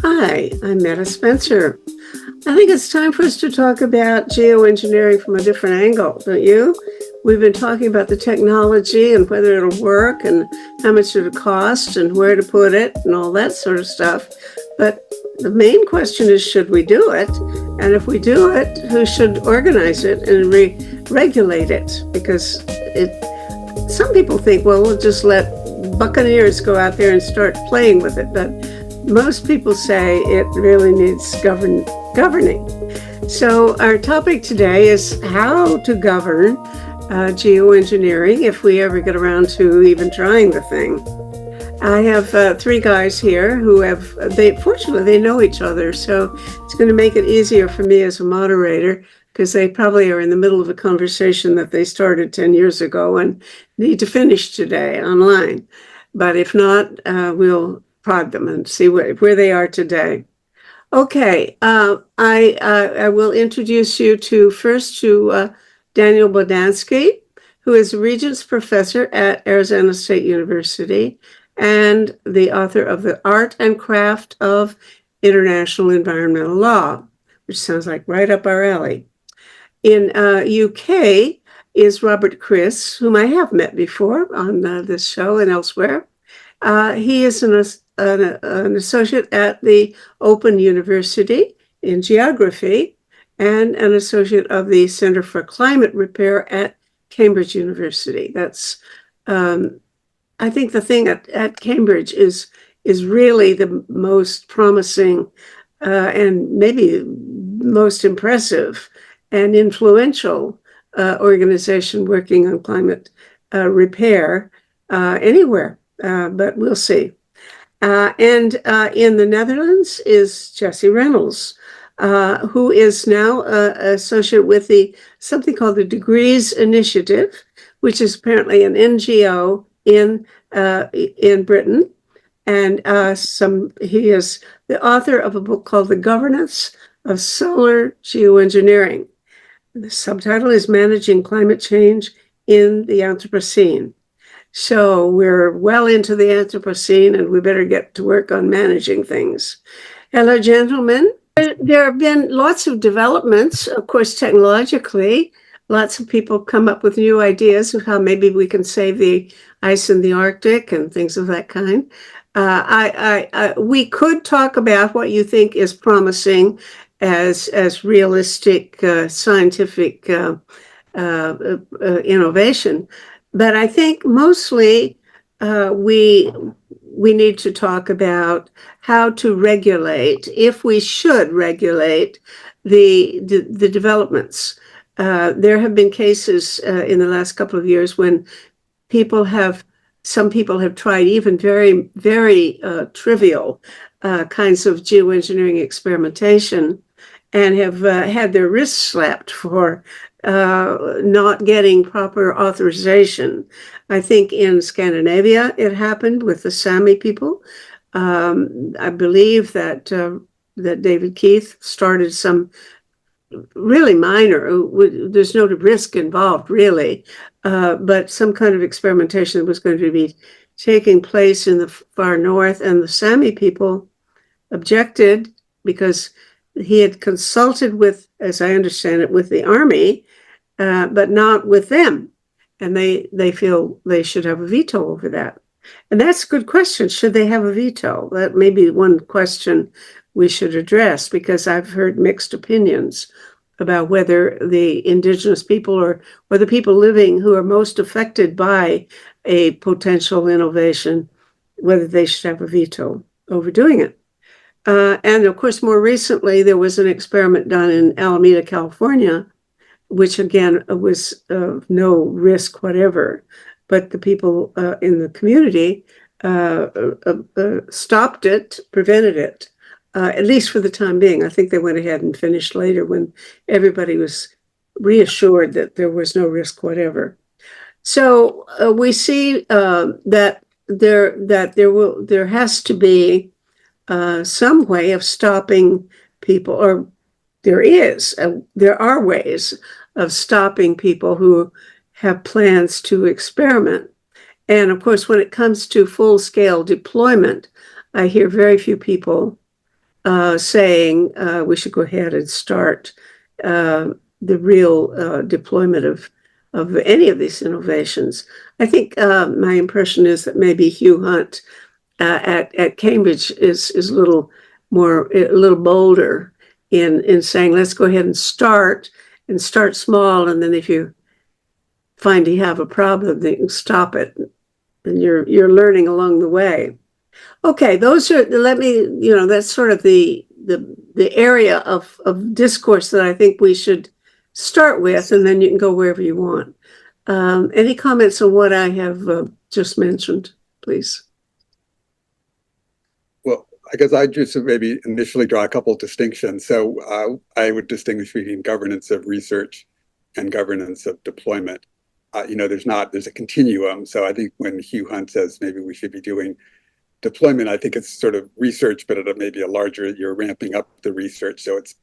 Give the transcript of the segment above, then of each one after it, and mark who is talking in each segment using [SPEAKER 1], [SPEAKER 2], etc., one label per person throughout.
[SPEAKER 1] Hi, I'm Meta Spencer. I think it's time for us to talk about geoengineering from a different angle, don't you? We've been talking about the technology and whether it'll work and how much it'll cost and where to put it and all that sort of stuff. But the main question is, should we do it? And if we do it, who should organize it and regulate it? Because some people think, well, we'll just let buccaneers go out there and start playing with it. But most people say it really needs governing. So our topic today is how to govern geoengineering if we ever get around to even trying the thing. I have three guys here who fortunately, they know each other. So it's going to make it easier for me as a moderator because they probably are in the middle of a conversation that they started 10 years ago and need to finish today online. But if not, we'll prod them and see where they are today. Okay, I will introduce you first to Daniel Bodansky, who is Regents Professor at Arizona State University and the author of The Art and Craft of International Environmental Law, which sounds like right up our alley. In UK is Robert Chris, whom I have met before on this show and elsewhere. He is an associate at the Open University in geography and an associate of the Center for Climate Repair at Cambridge University. That's, I think the thing at Cambridge is really the most promising and maybe most impressive and influential organization working on climate repair anywhere. But we'll see. And in the Netherlands is Jesse Reynolds, who is now associate with something called the Degrees Initiative, which is apparently an NGO in Britain. And he is the author of a book called The Governance of Solar Geoengineering. The subtitle is Managing Climate Change in the Anthropocene. So we're well into the Anthropocene, and we better get to work on managing things. Hello, gentlemen. There have been lots of developments, of course, technologically. Lots of people come up with new ideas of how maybe we can save the ice in the Arctic and things of that kind. We could talk about what you think is promising as realistic scientific innovation. But I think mostly we need to talk about how to regulate, if we should regulate the developments. There have been cases in the last couple of years when some people have tried even very, very trivial kinds of geoengineering experimentation and have had their wrists slapped for not getting proper authorization. I think in Scandinavia it happened with the Sami people. I believe that David Keith started some really minor, there's no risk involved really, but some kind of experimentation that was going to be taking place in the far north, and the Sami people objected because he had consulted with, as I understand it, with the army, but not with them. And they feel they should have a veto over that. And that's a good question. Should they have a veto? That may be one question we should address, because I've heard mixed opinions about whether the indigenous people or the people living who are most affected by a potential innovation, whether they should have a veto over doing it. And of course, more recently, there was an experiment done in Alameda, California, which again was no risk whatever, but the people in the community stopped it, prevented it, at least for the time being. I think they went ahead and finished later when everybody was reassured that there was no risk whatever. So we see that there has to be some way of stopping people, or there are ways of stopping people who have plans to experiment. And of course, when it comes to full-scale deployment, I hear very few people saying we should go ahead and start the real deployment of any of these innovations. I think my impression is that maybe Hugh Hunt at Cambridge is a little bolder in saying, let's go ahead and start small, and then if you find you have a problem, then you can stop it, and you're learning along the way. Okay, those are, let me, that's sort of the area of discourse that I think we should start with, and then you can go wherever you want. Any comments on what I have just mentioned, please?
[SPEAKER 2] Well, I guess I just maybe initially draw a couple of distinctions. So I would distinguish between governance of research and governance of deployment. There's a continuum. So I think when Hugh Hunt says maybe we should be doing deployment, I think it's sort of research, but at maybe a larger, you're ramping up the research. So it's,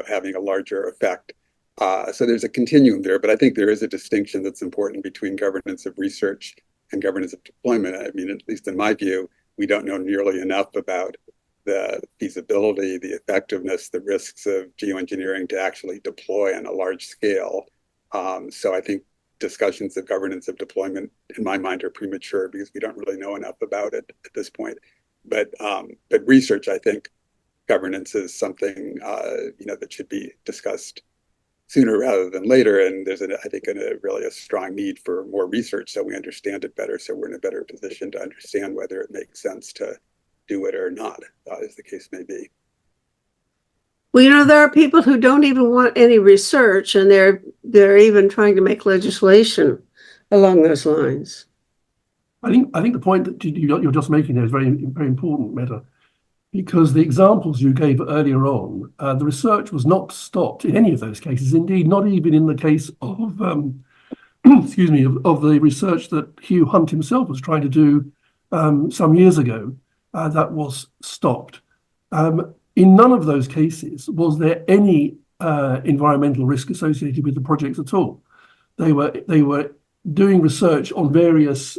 [SPEAKER 2] having a larger effect. So there's a continuum there, but I think there is a distinction that's important between governance of research and governance of deployment. I mean, at least in my view, we don't know nearly enough about the feasibility, the effectiveness, the risks of geoengineering to actually deploy on a large scale. So I think discussions of governance of deployment, in my mind, are premature because we don't really know enough about it at this point. But research, I think, governance is something that should be discussed sooner rather than later. And there's, I think, really a strong need for more research so we understand it better, so we're in a better position to understand whether it makes sense to do it or not, as the case may be.
[SPEAKER 1] Well, there are people who don't even want any research, and they're even trying to make legislation along those lines.
[SPEAKER 3] I think the point that you're just making there is very, very important, Meta, because the examples you gave earlier on, the research was not stopped in any of those cases. Indeed, not even in the case of, excuse me, of the research that Hugh Hunt himself was trying to do some years ago, that was stopped. In none of those cases was there any environmental risk associated with the projects at all. They were doing research on various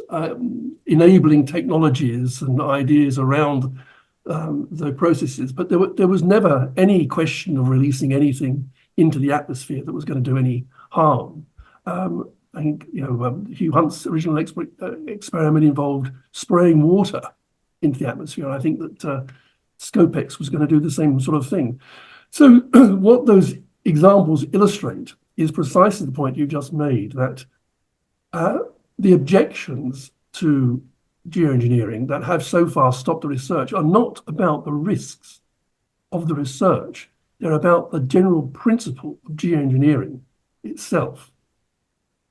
[SPEAKER 3] enabling technologies and ideas around the processes, but there was never any question of releasing anything into the atmosphere that was going to do any harm. I think Hugh Hunt's original experiment involved spraying water into the atmosphere. I think that Scopex was going to do the same sort of thing. So what those examples illustrate is precisely the point you just made, that the objections to geoengineering that have so far stopped the research are not about the risks of the research. They're about the general principle of geoengineering itself.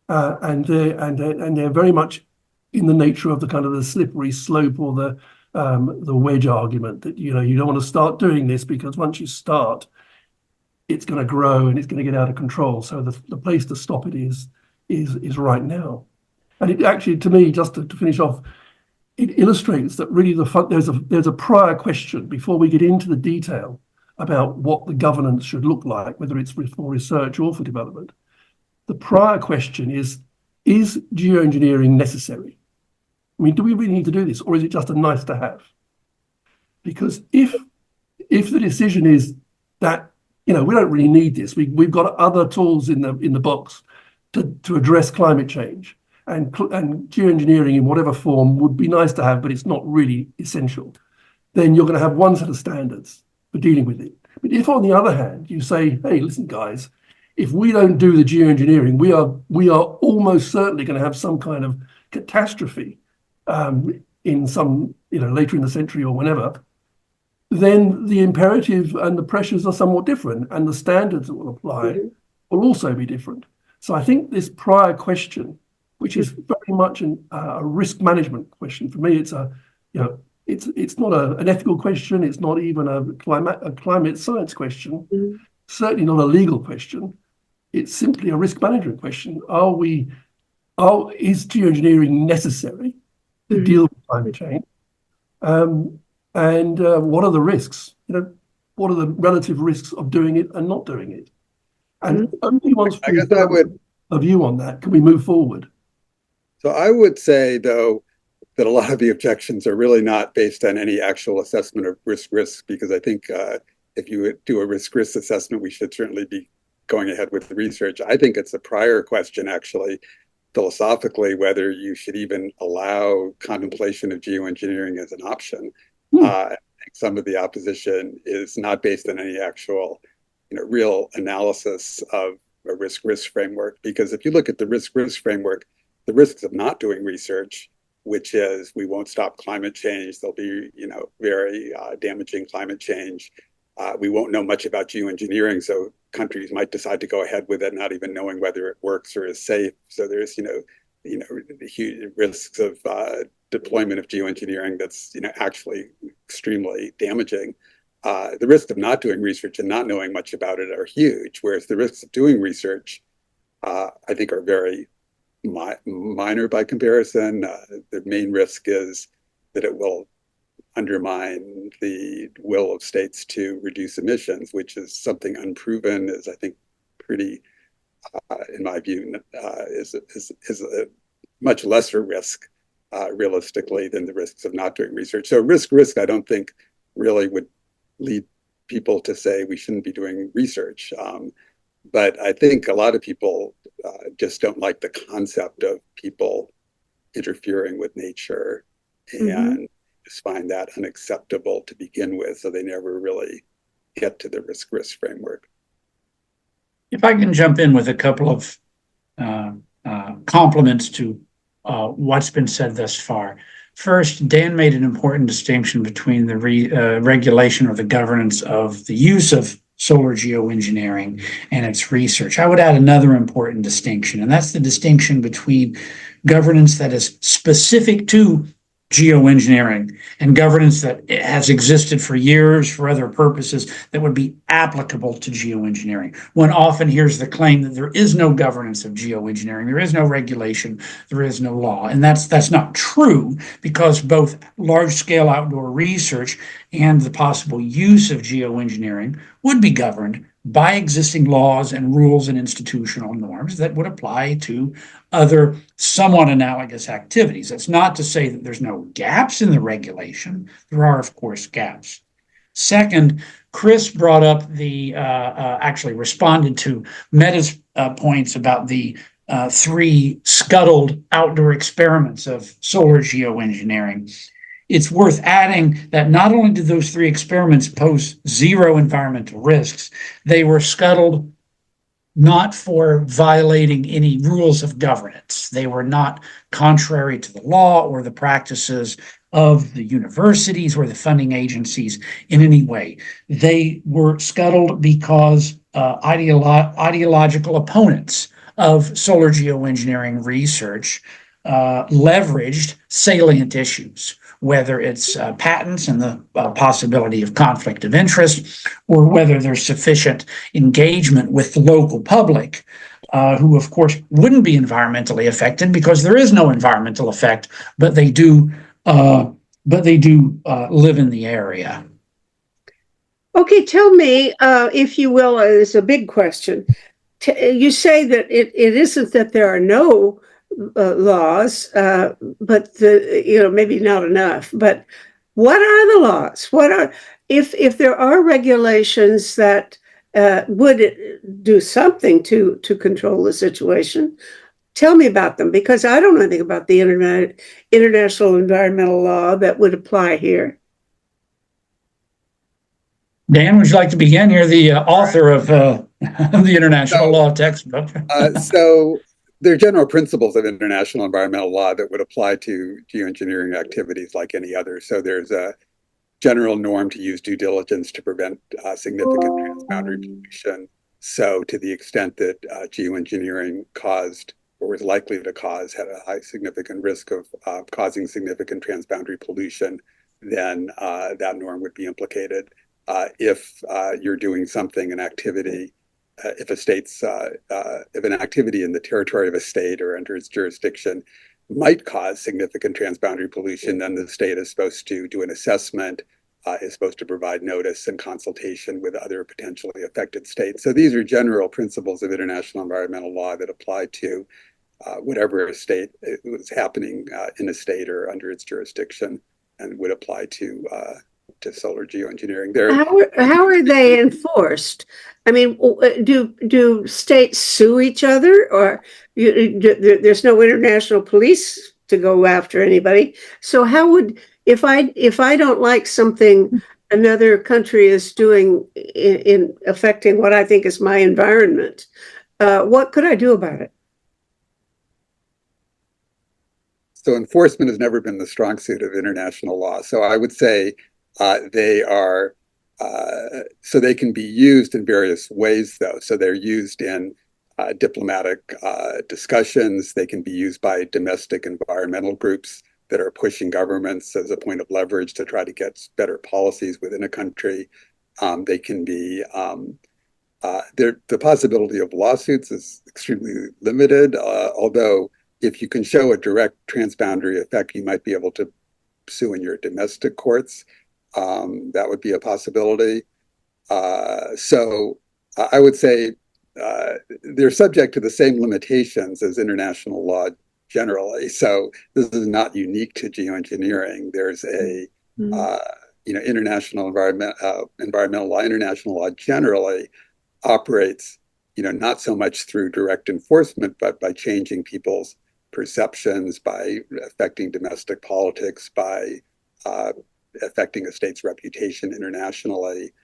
[SPEAKER 3] And they're very much in the nature of the kind of the slippery slope or the wedge argument that, you don't want to start doing this because once you start, it's going to grow and it's going to get out of control. So the place to stop it is right now. And it actually, to me, just to finish off, it illustrates that really there's a prior question before we get into the detail about what the governance should look like, whether it's for research or for development. The prior question is geoengineering necessary? I mean, do we really need to do this, or is it just a nice to have? Because if the decision is that we don't really need this, we've got other tools in the box to address climate change, and geoengineering in whatever form would be nice to have, but it's not really essential, then you're going to have one set of standards for dealing with it. But if, on the other hand, you say, hey, listen, guys, if we don't do the geoengineering, we are almost certainly going to have some kind of catastrophe in some, later in the century or whenever, then the imperative and the pressures are somewhat different, and the standards that will apply will also be different. So I think this prior question, which is very much a risk management question, for me, it's it's not an ethical question. It's not even a climate science question. Certainly not a legal question. It's simply a risk management question. Is geoengineering necessary to deal with climate change? And what are the risks? What are the relative risks of doing it and not doing it? And only once we have a view on that can we move forward.
[SPEAKER 2] So I would say, though, that a lot of the objections are really not based on any actual assessment of risk, because I think if you do a risk assessment, we should certainly be going ahead with the research. I think it's a prior question, actually, philosophically, whether you should even allow contemplation of geoengineering as an option. I think some of the opposition is not based on any actual, real analysis of a risk framework. Because if you look at the risk framework, the risks of not doing research, which is we won't stop climate change, there'll be, very damaging climate change. We won't know much about geoengineering, so countries might decide to go ahead with it, not even knowing whether it works or is safe. So there's, huge risks of deployment of geoengineering that's, actually extremely damaging. The risks of not doing research and not knowing much about it are huge, whereas the risks of doing research, I think, are very minor by comparison. The main risk is that it will undermine the will of states to reduce emissions, which is something unproven, is I think pretty, in my view, is a much lesser risk realistically than the risks of not doing research. So risk, I don't think really would lead people to say we shouldn't be doing research. But I think a lot of people just don't like the concept of people interfering with nature and just find that unacceptable to begin with. So they never really get to the risk framework.
[SPEAKER 4] If I can jump in with a couple of compliments to what's been said thus far. First, Dan made an important distinction between the regulation or the governance of the use of solar geoengineering and its research. I would add another important distinction, and that's the distinction between governance that is specific to geoengineering and governance that has existed for years for other purposes that would be applicable to geoengineering. One often hears the claim that there is no governance of geoengineering, there is no regulation, there is no law. And that's not true, because both large-scale outdoor research and the possible use of geoengineering would be governed by existing laws and rules and institutional norms that would apply to other somewhat analogous activities. That's not to say that there's no gaps in the regulation. There are, of course, gaps. Second, Chris brought up actually responded to Meta's points about the 3 scuttled outdoor experiments of solar geoengineering. It's worth adding that not only did those 3 experiments pose 0 environmental risks, they were scuttled not for violating any rules of governance. They were not contrary to the law or the practices of the universities or the funding agencies in any way. They were scuttled because ideological opponents of solar geoengineering research leveraged salient issues, whether it's patents and the possibility of conflict of interest, or whether there's sufficient engagement with the local public, who, of course, wouldn't be environmentally affected because there is no environmental effect, but they do live in the area.
[SPEAKER 1] Okay, tell me, if you will, it's a big question. You say that it isn't that there are no laws, but maybe not enough. But what are the laws? If there are regulations that would do something to control the situation? Tell me about them, because I don't know anything about the international environmental law that would apply here.
[SPEAKER 4] Dan, would you like to begin? You're the author of the international law textbook.
[SPEAKER 2] So there are general principles of international environmental law that would apply to geoengineering activities like any other. So there's a general norm to use due diligence to prevent significant transboundary pollution. So to the extent that geoengineering caused or was likely to cause, had a high significant risk of causing significant transboundary pollution, then that norm would be implicated. If you're doing something, an activity, if an activity in the territory of a state or under its jurisdiction might cause significant transboundary pollution, then the state is supposed to do an assessment, is supposed to provide notice and consultation with other potentially affected states. So these are general principles of international environmental law that apply to whatever a state it was happening in a state or under its jurisdiction, and would apply to solar geoengineering.
[SPEAKER 1] How are they enforced? I mean, do states sue each other, or there's no international police to go after anybody? So how would, if I don't like something another country is doing in affecting what I think is my environment, what could I do about it?
[SPEAKER 2] So enforcement has never been the strong suit of international law. So I would say they are, so they can be used in various ways, though. So they're used in diplomatic discussions. They can be used by domestic environmental groups that are pushing governments as a point of leverage to try to get better policies within a country. They can be, the possibility of lawsuits is extremely limited, although if you can show a direct transboundary effect, you might be able to sue in your domestic courts. That would be a possibility. So I would say they're subject to the same limitations as international law generally. So this is not unique to geoengineering. There's a international environmental law. International law generally operates, not so much through direct enforcement, but by changing people's perceptions, by affecting domestic politics, by affecting a state's reputation internationally.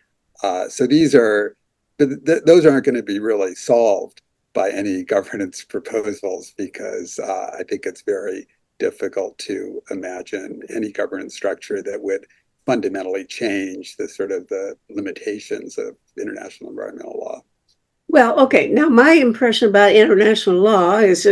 [SPEAKER 2] So those aren't going to be really solved by any governance proposals, because I think it's very difficult to imagine any governance structure that would fundamentally change the limitations of international environmental law.
[SPEAKER 1] Well, okay. Now, my impression about international law is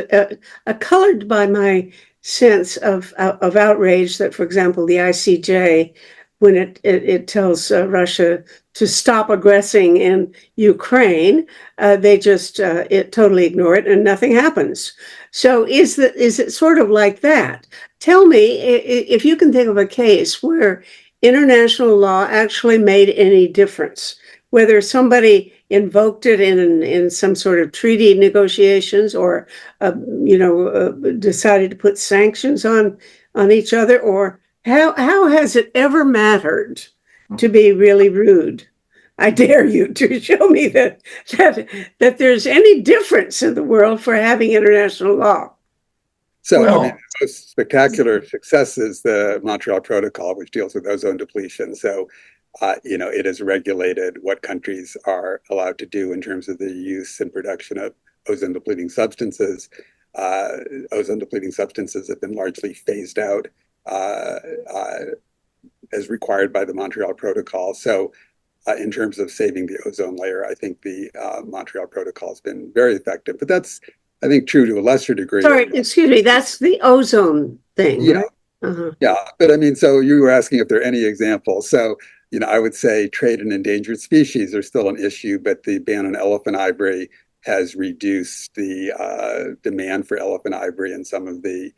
[SPEAKER 1] colored by my sense of outrage that, for example, the ICJ, when it tells Russia to stop aggressing in Ukraine, they just totally ignore it and nothing happens. So is it sort of like that? Tell me if you can think of a case where international law actually made any difference, whether somebody invoked it in some sort of treaty negotiations, or decided to put sanctions on each other, or how has it ever mattered, to be really rude? I dare you to show me that there's any difference in the world for having international law.
[SPEAKER 2] So, the most spectacular success is the Montreal Protocol, which deals with ozone depletion. So, it has regulated what countries are allowed to do in terms of the use and production of ozone depleting substances. Ozone depleting substances have been largely phased out as required by the Montreal Protocol. So, in terms of saving the ozone layer, I think the Montreal Protocol has been very effective. But that's, I think, true to a lesser degree.
[SPEAKER 1] Sorry, excuse me, that's the ozone thing,
[SPEAKER 2] yeah.
[SPEAKER 1] right? Uh-huh.
[SPEAKER 2] Yeah, but so you were asking if there are any examples. So, I would say trade in endangered species are still an issue, but the ban on elephant ivory has reduced the demand for elephant ivory in some of the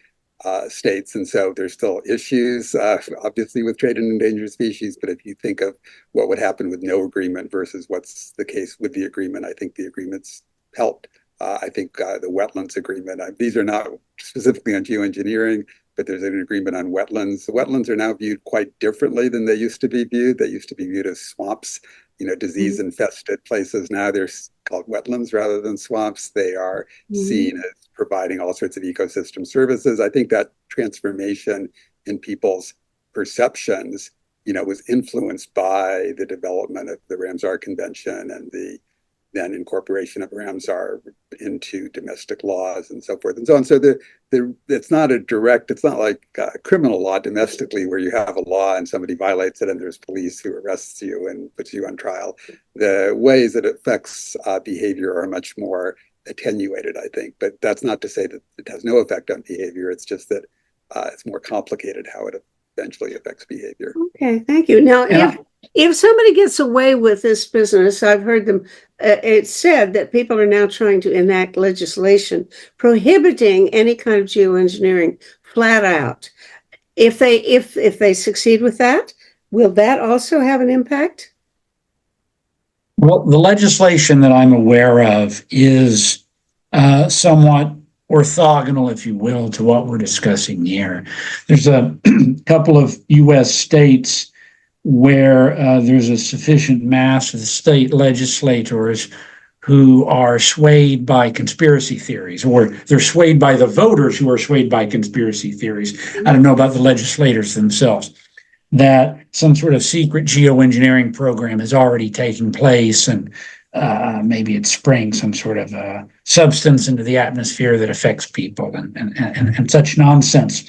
[SPEAKER 2] states. And so there's still issues, obviously, with trade in endangered species. But if you think of what would happen with no agreement versus what's the case with the agreement, I think the agreement's helped. I think the wetlands agreement, these are not specifically on geoengineering, but there's an agreement on wetlands. The wetlands are now viewed quite differently than they used to be viewed. They used to be viewed as swamps, disease-infested places. Now they're called wetlands rather than swamps. They are seen as providing all sorts of ecosystem services. I think that transformation in people's perceptions, was influenced by the development of the Ramsar Convention and the then incorporation of Ramsar into domestic laws and so forth and so on. So it's not it's not like criminal law domestically, where you have a law and somebody violates it and there's police who arrests you and puts you on trial. The ways that it affects behavior are much more attenuated, I think. But that's not to say that it has no effect on behavior. It's just that it's more complicated how it eventually affects behavior.
[SPEAKER 1] Okay, thank you. Now, if somebody gets away with this business, I've heard them, it's said that people are now trying to enact legislation prohibiting any kind of geoengineering flat out. If they succeed with that, will that also have an impact?
[SPEAKER 4] Well, the legislation that I'm aware of is somewhat orthogonal, if you will, to what we're discussing here. There's a couple of U.S. states where there's a sufficient mass of state legislators who are swayed by conspiracy theories, or they're swayed by the voters who are swayed by conspiracy theories. I don't know about the legislators themselves, that some sort of secret geoengineering program has already taken place, and maybe it's spraying some sort of substance into the atmosphere that affects people, and such nonsense.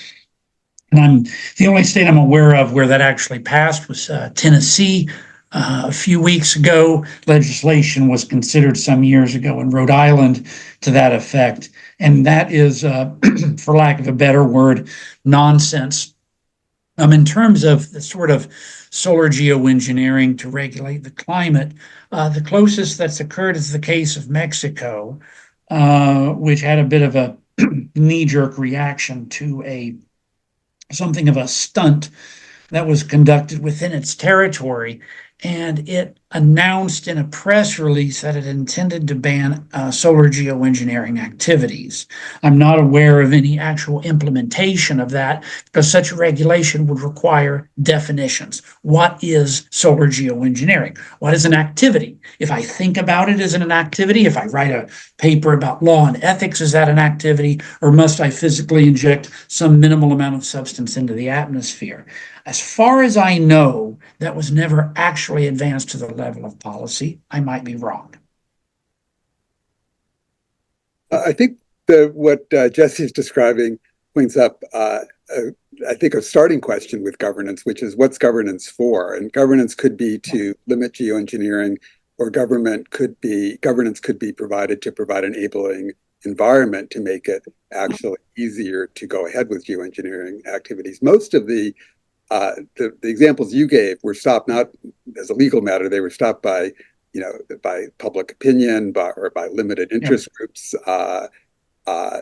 [SPEAKER 4] And the only state I'm aware of where that actually passed was Tennessee. A few weeks ago, legislation was considered some years ago in Rhode Island to that effect. And that is, for lack of a better word, nonsense. In terms of the sort of solar geoengineering to regulate the climate, the closest that's occurred is the case of Mexico, which had a bit of a knee-jerk reaction to something of a stunt that was conducted within its territory. And it announced in a press release that it intended to ban solar geoengineering activities. I'm not aware of any actual implementation of that, because such a regulation would require definitions. What is solar geoengineering? What is an activity? If I think about it, is it an activity? If I write a paper about law and ethics, is that an activity? Or must I physically inject some minimal amount of substance into the atmosphere? As far as I know, that was never actually advanced to the level of policy. I might be wrong.
[SPEAKER 2] I think what Jesse is describing brings up, I think, a starting question with governance, which is what's governance for? And governance could be to limit geoengineering, or governance could be provided to provide enabling environment to make it actually easier to go ahead with geoengineering activities. Most of the examples you gave were stopped not as a legal matter; they were stopped by, by public opinion, or by limited interest groups.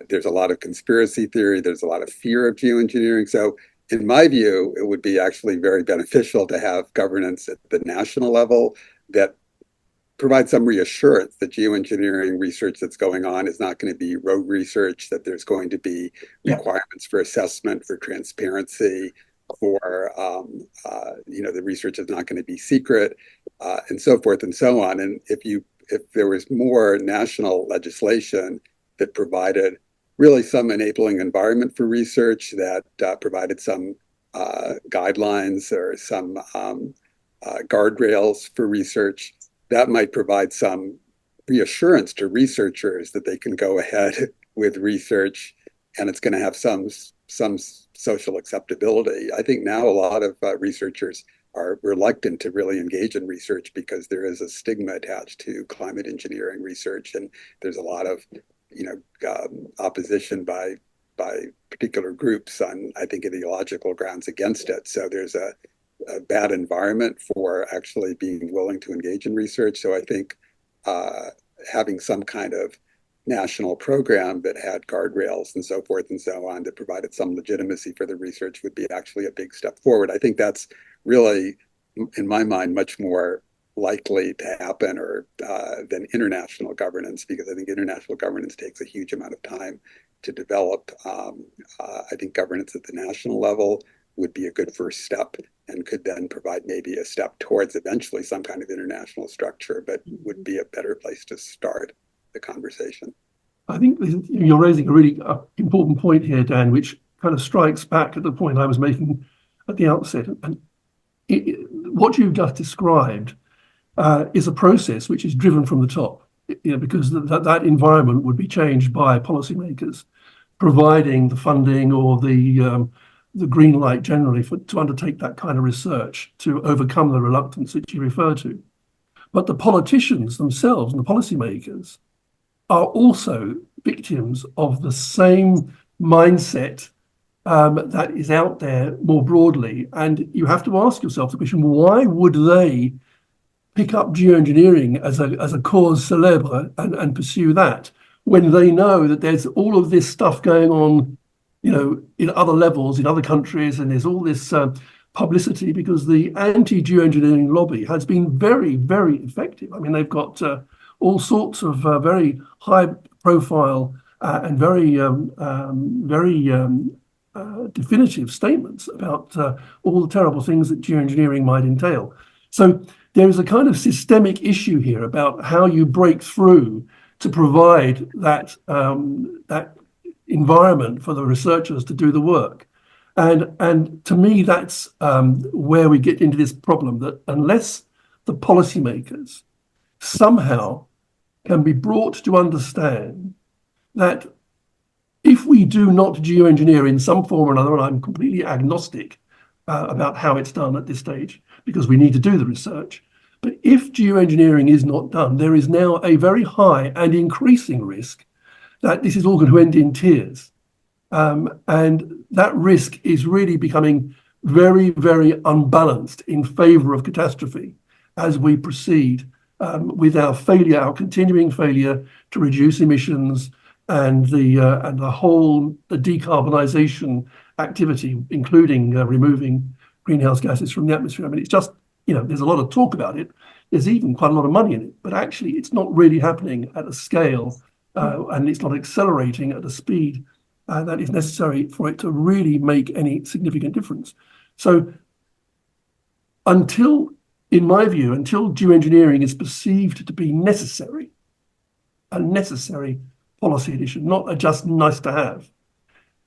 [SPEAKER 2] There's a lot of conspiracy theory. There's a lot of fear of geoengineering. So, in my view, it would be actually very beneficial to have governance at the national level that provides some reassurance that geoengineering research that's going on is not going to be rogue research, that there's going to be requirements for assessment, for transparency, for the research is not going to be secret, and so forth and so on. And if there was more national legislation that provided really some enabling environment for research, that provided some guidelines or some guardrails for research, that might provide some reassurance to researchers that they can go ahead with research, and it's going to have some social acceptability. I think now a lot of researchers are reluctant to really engage in research because there is a stigma attached to climate engineering research, and there's a lot of opposition by particular groups on, I think, ideological grounds against it. So there's a bad environment for actually being willing to engage in research. So I think having some kind of national program that had guardrails and so forth and so on that provided some legitimacy for the research would be actually a big step forward. I think that's really, in my mind, much more likely to happen than international governance, because I think international governance takes a huge amount of time to develop. I think governance at the national level would be a good first step and could then provide maybe a step towards eventually some kind of international structure, but would be a better place to start the conversation.
[SPEAKER 3] I think you're raising a really important point here, Dan, which kind of strikes back at the point I was making at the outset. And what you've just described is a process which is driven from the top, because that environment would be changed by policymakers providing the funding or the green light generally to undertake that kind of research to overcome the reluctance that you refer to. But the politicians themselves and the policymakers are also victims of the same mindset that is out there more broadly. And you have to ask yourself the question, why would they pick up geoengineering as a cause célèbre and pursue that when they know that there's all of this stuff going on, in other levels, in other countries, and there's all this publicity, because the anti-geoengineering lobby has been very, very effective. I mean, they've got all sorts of very high-profile and very definitive statements about all the terrible things that geoengineering might entail. So there is a kind of systemic issue here about how you break through to provide that environment for the researchers to do the work. And to me, that's where we get into this problem, that unless the policymakers somehow can be brought to understand that if we do not geoengineer in some form or another, and I'm completely agnostic about how it's done at this stage, because we need to do the research, but if geoengineering is not done, there is now a very high and increasing risk that this is all going to end in tears. And that risk is really becoming very, very unbalanced in favor of catastrophe as we proceed with our continuing failure to reduce emissions and the decarbonisation activity, including removing greenhouse gases from the atmosphere. I mean, it's just, there's a lot of talk about it. There's even quite a lot of money in it, but actually it's not really happening at a scale and it's not accelerating at a speed that is necessary for it to really make any significant difference. So in my view, until geoengineering is perceived to be a necessary policy addition, not a just nice to have,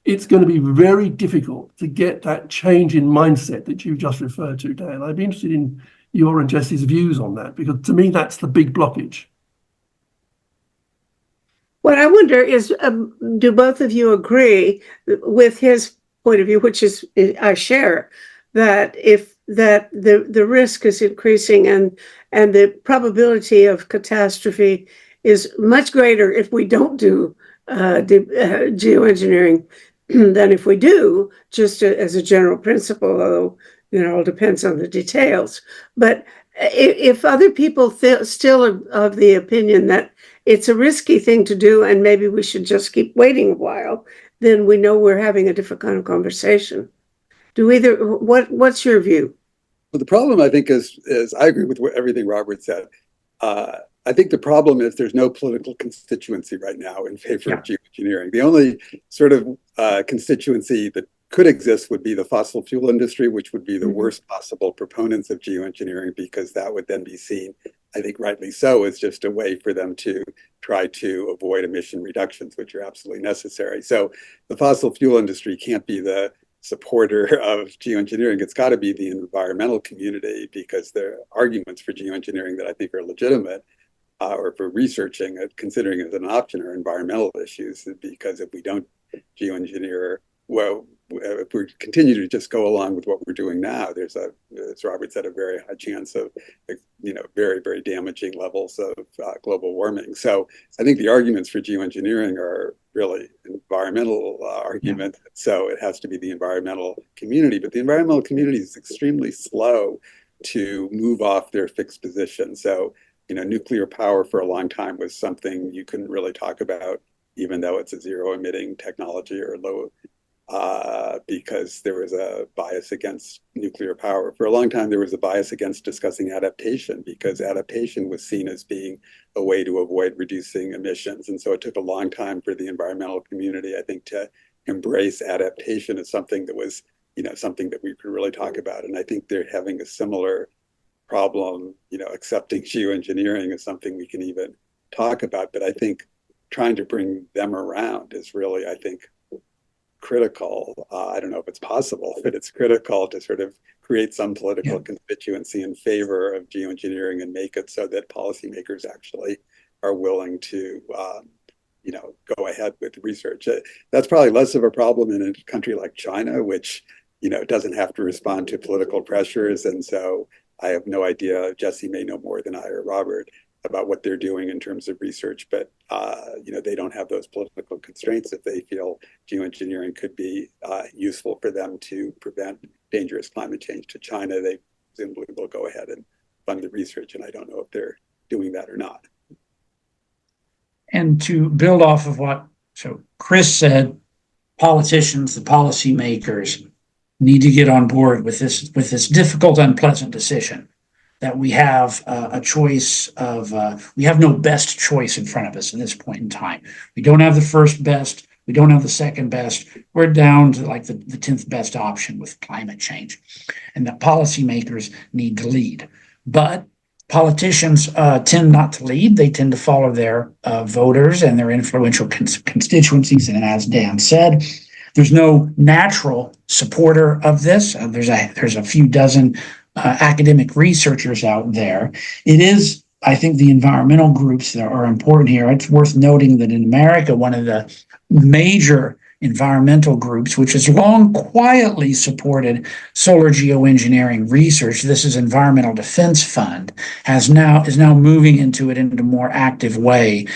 [SPEAKER 3] it's going to be very difficult to get that change in mindset that you just referred to, Dan. I'd be interested in your and Jesse's views on that, because to me, that's the big blockage.
[SPEAKER 1] What I wonder is, do both of you agree with his point of view, which is I share, that the risk is increasing and the probability of catastrophe is much greater if we don't do geoengineering than if we do, just as a general principle, although it all depends on the details. But if other people still are of the opinion that it's a risky thing to do and maybe we should just keep waiting a while, then we know we're having a different kind of conversation. What's your view?
[SPEAKER 2] Well, the problem, I think, is I agree with everything Robert said. I think the problem is there's no political constituency right now in favor of geoengineering. The only sort of constituency that could exist would be the fossil fuel industry, which would be the worst possible proponents of geoengineering, because that would then be seen, I think rightly so, as just a way for them to try to avoid emission reductions, which are absolutely necessary. So the fossil fuel industry can't be the supporter of geoengineering. It's got to be the environmental community, because there are arguments for geoengineering that I think are legitimate, or for researching it, considering it as an option, are environmental issues. Because if we don't geoengineer, well, if we continue to just go along with what we're doing now, there's as Robert said, a very high chance of, very, very damaging levels of global warming. So I think the arguments for geoengineering are really environmental arguments. Yeah. So it has to be the environmental community, but the environmental community is extremely slow to move off their fixed position. So, nuclear power for a long time was something you couldn't really talk about, even though it's a zero emitting technology or low, because there was a bias against nuclear power. For a long time, there was a bias against discussing adaptation, because adaptation was seen as being a way to avoid reducing emissions. And so it took a long time for the environmental community, I think, to embrace adaptation as something that was, something that we could really talk about. And I think they're having a similar problem, accepting geoengineering is something we can even talk about. But I think trying to bring them around is really, I think, critical. I don't know if it's possible, but it's critical to sort of create some political constituency in favor of geoengineering and make it so that policymakers actually are willing to, go ahead with research. That's probably less of a problem in a country like China, which, doesn't have to respond to political pressures. And so I have no idea. Jesse may know more than I or Robert about what they're doing in terms of research, but they don't have those political constraints. If they feel geoengineering could be useful for them to prevent dangerous climate change to China, they presumably will go ahead and fund the research. And I don't know if they're doing that or not.
[SPEAKER 4] And to build off of what Chris said, politicians, the policymakers, need to get on board with this difficult, unpleasant decision. that we have a choice of, we have no best choice in front of us at this point in time. We don't have the first best. We don't have the second best. We're down to like the 10th best option with climate change. And that policymakers need to lead. But politicians tend not to lead. They tend to follow their voters and their influential constituencies. And as Dan said, there's no natural supporter of this. There's a few dozen academic researchers out there. It is, I think, the environmental groups that are important here. It's worth noting that in America, one of the major environmental groups, which has long quietly supported solar geoengineering research, this is Environmental Defense Fund, is now moving into it in a more active way,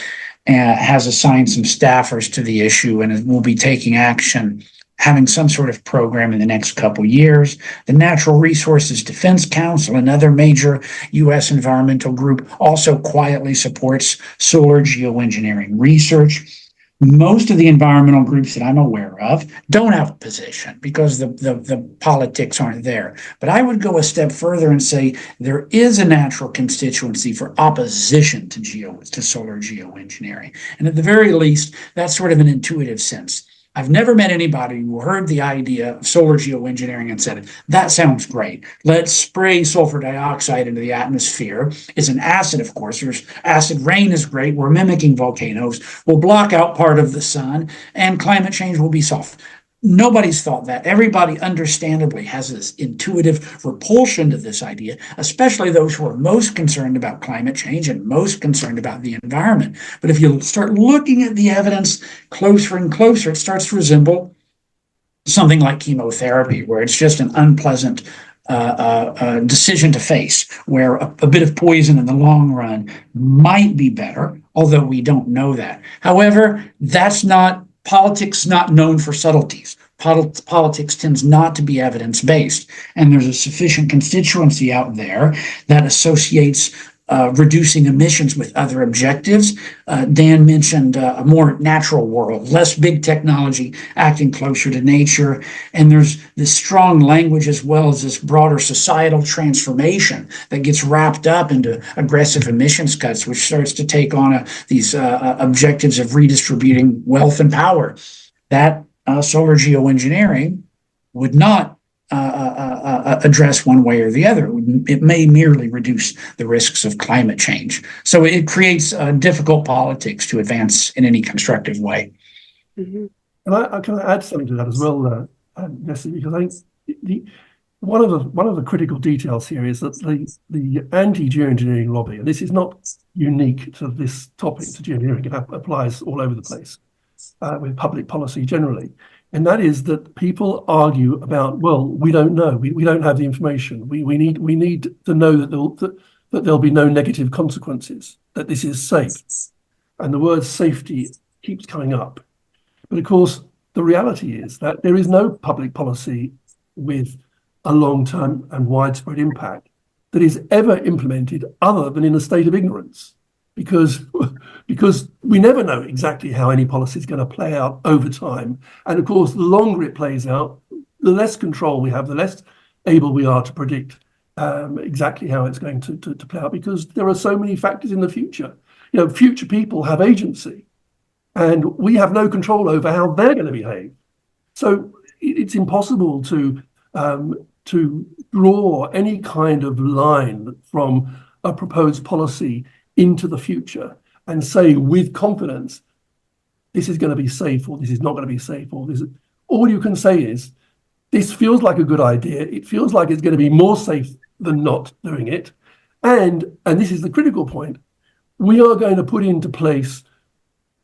[SPEAKER 4] has assigned some staffers to the issue, and will be taking action, having some sort of program in the next couple years. The Natural Resources Defense Council, another major U.S. environmental group, also quietly supports solar geoengineering research. Most of the environmental groups that I'm aware of don't have a position because the politics aren't there. But I would go a step further and say there is a natural constituency for opposition to solar geoengineering. And at the very least, that's sort of an intuitive sense. I've never met anybody who heard the idea of solar geoengineering and said, that sounds great. Let's spray sulfur dioxide into the atmosphere. It's an acid, of course. There's acid rain is great. We're mimicking volcanoes. We'll block out part of the sun and climate change will be solved. Nobody's thought that. Everybody understandably has this intuitive repulsion to this idea, especially those who are most concerned about climate change and most concerned about the environment. But if you start looking at the evidence closer and closer, it starts to resemble something like chemotherapy, where it's just an unpleasant decision to face, where a bit of poison in the long run might be better, although we don't know that. However, politics not known for subtleties. Politics tends not to be evidence-based, and there's a sufficient constituency out there that associates reducing emissions with other objectives. Dan mentioned a more natural world, less big technology, acting closer to nature, and there's this strong language as well as this broader societal transformation that gets wrapped up into aggressive emissions cuts, which starts to take on these objectives of redistributing wealth and power. That solar geoengineering would not address one way or the other. It may merely reduce the risks of climate change. So it creates difficult politics to advance in any constructive way.
[SPEAKER 1] Mm-hmm.
[SPEAKER 3] And I can add something to that as well, Jesse, because I think one of the critical details here is that the anti-geoengineering lobby, and this is not unique to this topic, to geoengineering, it applies all over the place with public policy generally. And that is that people argue about, well, we don't know, we don't have the information. We need to know that there'll be no negative consequences, that this is safe. And the word safety keeps coming up. But of course, the reality is that there is no public policy with a long-term and widespread impact that is ever implemented other than in a state of ignorance. Because we never know exactly how any policy is going to play out over time. And of course, the longer it plays out, the less control we have, the less able we are to predict exactly how it's going to play out, because there are so many factors in the future. You know, future people have agency, and we have no control over how they're going to behave. So it's impossible to draw any kind of line from a proposed policy into the future and say with confidence, this is going to be safe or this is not going to be safe, or this. All you can say is, this feels like a good idea. It feels like it's going to be more safe than not doing it. And this is the critical point, we are going to put into place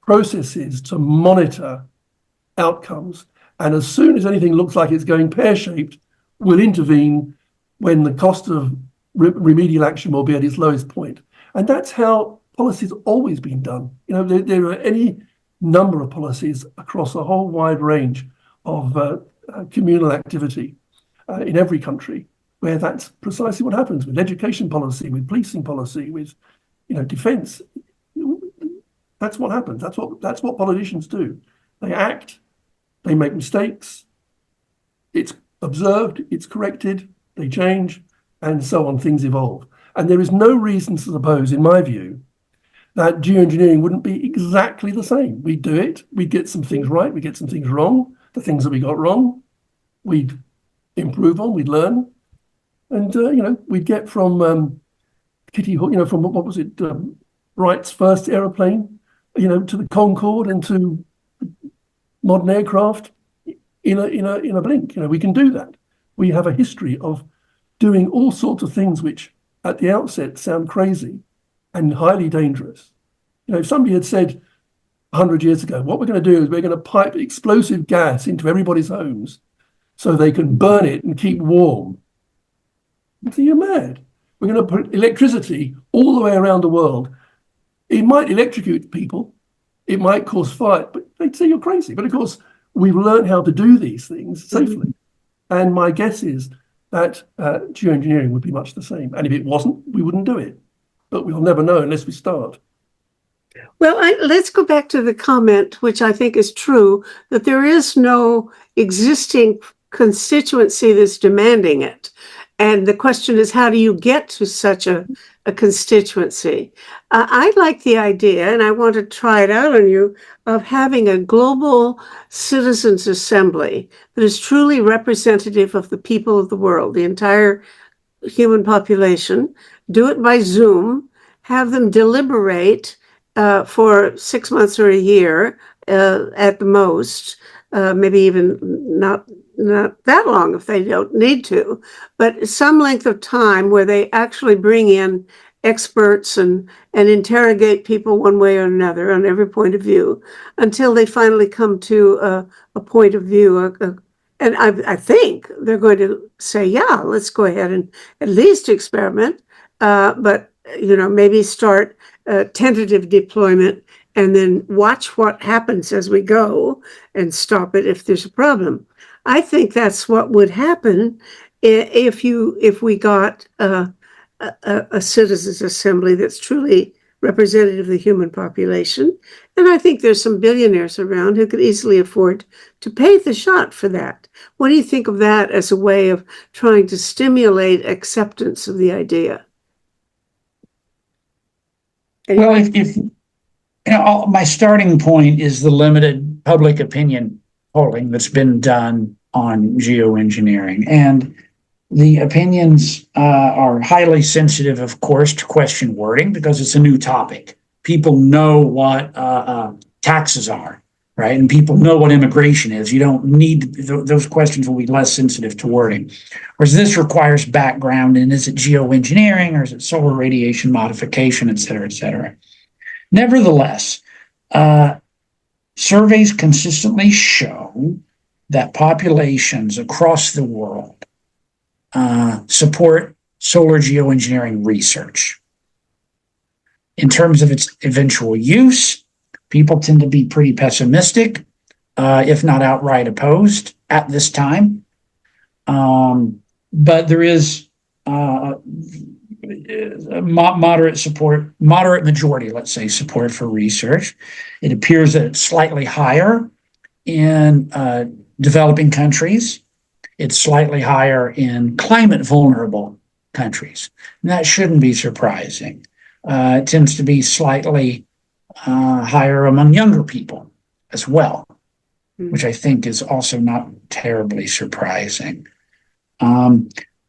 [SPEAKER 3] processes to monitor outcomes. And as soon as anything looks like it's going pear-shaped, we'll intervene when the cost of remedial action will be at its lowest point. And that's how policy's always been done. You know, there are any number of policies across a whole wide range of communal activity in every country, where that's precisely what happens with education policy, with policing policy, with defence. That's what happens. That's what politicians do. They act, they make mistakes, it's observed, it's corrected, they change, and so on. Things evolve. And there is no reason to suppose, in my view, that geoengineering wouldn't be exactly the same. We do it, we get some things right, we get some things wrong. The things that we got wrong, we'd improve on, we'd learn. And, we'd get from Kitty Hawk, from what was it, Wright's first aeroplane, to the Concorde and to modern aircraft in a blink. We can do that. We have a history of doing all sorts of things which at the outset sound crazy and highly dangerous. If somebody had said 100 years ago, what we're going to do is we're going to pipe explosive gas into everybody's homes so they can burn it and keep warm. So you're mad. We're going to put electricity all the way around the world. It might electrocute people. It might cause fire, but they'd say you're crazy. But of course, we've learned how to do these things safely. And my guess is that geoengineering would be much the same. And if it wasn't, we wouldn't do it. But we'll never know unless we start.
[SPEAKER 1] Well, let's go back to the comment, which I think is true, that there is no existing constituency that's demanding it. And the question is, how do you get to such a constituency? I like the idea, and I want to try it out on you, of having a global citizens' assembly that is truly representative of the people of the world, the entire human population. Do it by Zoom, have them deliberate for 6 months or a year at the most, maybe even not that long if they don't need to, but some length of time where they actually bring in experts and interrogate people one way or another on every point of view until they finally come to a point of view. And I think they're going to say, yeah, let's go ahead and at least experiment, but maybe start tentative deployment and then watch what happens as we go and stop it if there's a problem. I think that's what would happen if we got a citizens' assembly that's truly representative of the human population. And I think there's some billionaires around who could easily afford to pay the shot for that. What do you think of that as a way of trying to stimulate acceptance of the idea?
[SPEAKER 4] Well, if my starting point is the limited public opinion polling that's been done on geoengineering, and the opinions are highly sensitive, of course, to question wording because it's a new topic. People know what taxes are, right? And people know what immigration is. You don't need those questions will be less sensitive to wording. Whereas this requires background, and is it geoengineering or is it solar radiation modification, et cetera, et cetera. Nevertheless, surveys consistently show that populations across the world support solar geoengineering research. In terms of its eventual use, people tend to be pretty pessimistic, if not outright opposed at this time. But there is moderate majority, let's say, support for research. It appears that it's slightly higher in developing countries. It's slightly higher in climate vulnerable countries. And that shouldn't be surprising. It tends to be slightly higher among younger people as well, which I think is also not terribly surprising.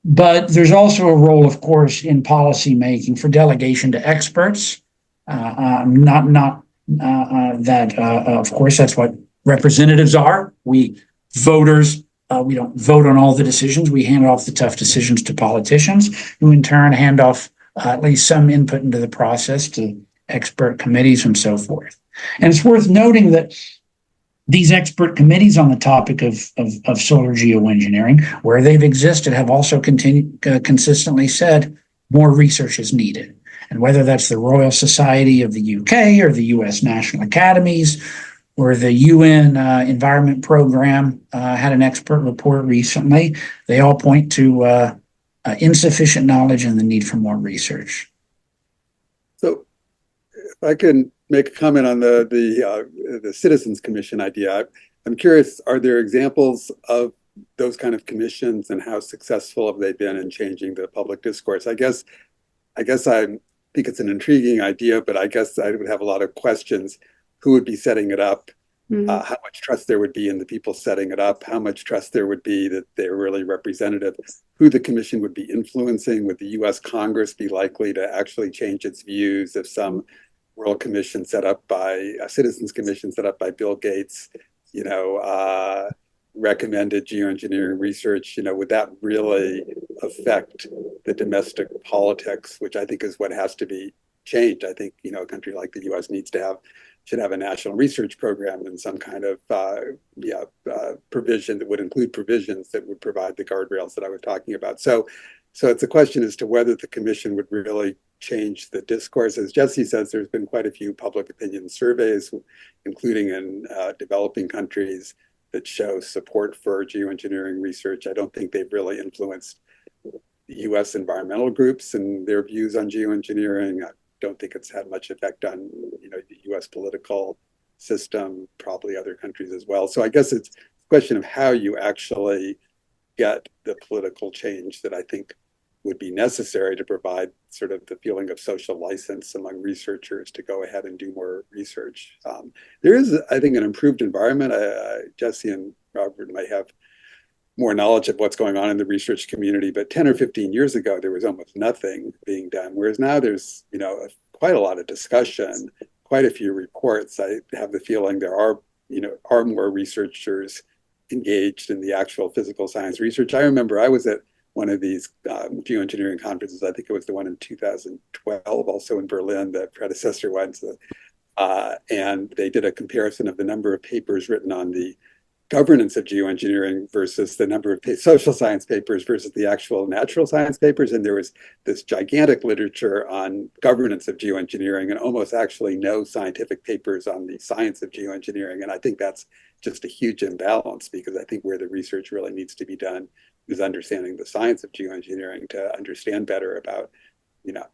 [SPEAKER 4] But there's also a role, of course, in policy making for delegation to experts. Of course, that's what representatives are. We voters, we don't vote on all the decisions. We hand off the tough decisions to politicians, who in turn hand off at least some input into the process to expert committees and so forth. And it's worth noting that these expert committees on the topic of solar geoengineering, where they've existed, have also consistently said more research is needed. And whether that's the Royal Society of the UK or the US National Academies or the UN Environment Program had an expert report recently, they all point to insufficient knowledge and the need for more research.
[SPEAKER 2] So if I can make a comment on the Citizens Commission idea. I'm curious, are there examples of those kind of commissions and how successful have they been in changing the public discourse? I guess I guess I think it's an intriguing idea, but I guess I would have a lot of questions. Who would be setting it up? How much trust there would be in the people setting it up? How much trust there would be that they're really representative? Who the commission would be influencing? Would the U.S. Congress be likely to actually change its views if some World Commission set up by a Citizens Commission set up by Bill Gates, recommended geoengineering research? Would that really affect the domestic politics, which I think is what has to be changed? I think, a country like the U.S. should have a national research program and some kind of provision that would include provisions that would provide the guardrails that I was talking about. So it's a question as to whether the commission would really change the discourse. As Jesse says, there's been quite a few public opinion surveys, including in developing countries, that show support for geoengineering research. I don't think they've really influenced U.S. environmental groups and their views on geoengineering. I don't think it's had much effect on the U.S. political system, probably other countries as well. So I guess it's a question of how you actually get the political change that I think would be necessary to provide sort of the feeling of social license among researchers to go ahead and do more research. There is, I think, an improved environment. Jesse and Robert might have more knowledge of what's going on in the research community, but 10 or 15 years ago, there was almost nothing being done. Whereas now there's, quite a lot of discussion, quite a few reports. I have the feeling there are more researchers engaged in the actual physical science research. I remember I was at one of these geoengineering conferences. I think it was the one in 2012, also in Berlin, the predecessor one. And they did a comparison of the number of papers written on the governance of geoengineering versus the number of social science papers versus the actual natural science papers. And there was this gigantic literature on governance of geoengineering and almost actually no scientific papers on the science of geoengineering. And I think that's just a huge imbalance, because I think where the research really needs to be done is understanding the science of geoengineering to understand better about,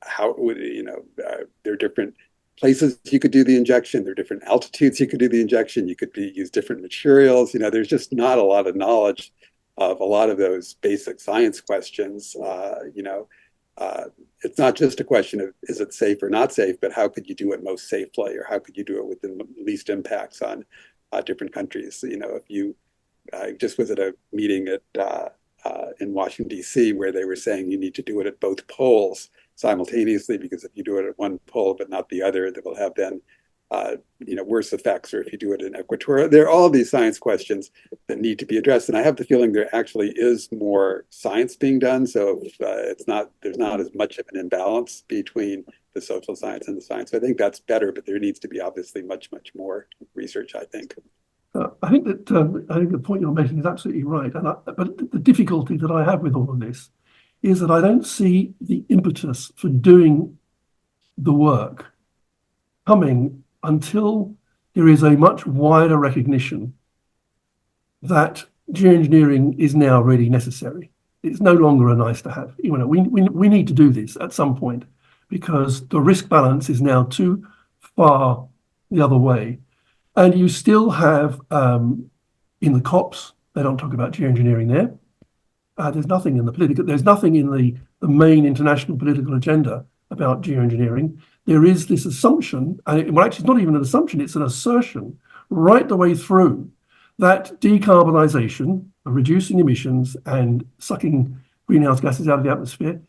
[SPEAKER 2] how there are different places you could do the injection. There are different altitudes you could do the injection. You could use different materials. There's just not a lot of knowledge of a lot of those basic science questions. It's not just a question of is it safe or not safe, but how could you do it most safely, or how could you do it with the least impacts on different countries? If you just was at a meeting in Washington, D.C., where they were saying you need to do it at both poles simultaneously, because if you do it at one pole but not the other, that will have then worse effects. Or if you do it in equatorial, there are all these science questions that need to be addressed. And I have the feeling there actually is more science being done. So there's not as much of an imbalance between the social science and the science. So I think that's better, but there needs to be obviously much more research, I think.
[SPEAKER 3] I think the point you're making is absolutely right. But the difficulty that I have with all of this is that I don't see the impetus for doing the work coming until there is a much wider recognition that geoengineering is now really necessary. It's no longer a nice to have. We need to do this at some point, because the risk balance is now too far the other way. And you still have, in the COPs, they don't talk about geoengineering there. There's nothing in the main international political agenda about geoengineering. There is this assumption, and actually it's not even an assumption, it's an assertion right the way through, that decarbonisation, reducing emissions and sucking greenhouse gases out of the atmosphere,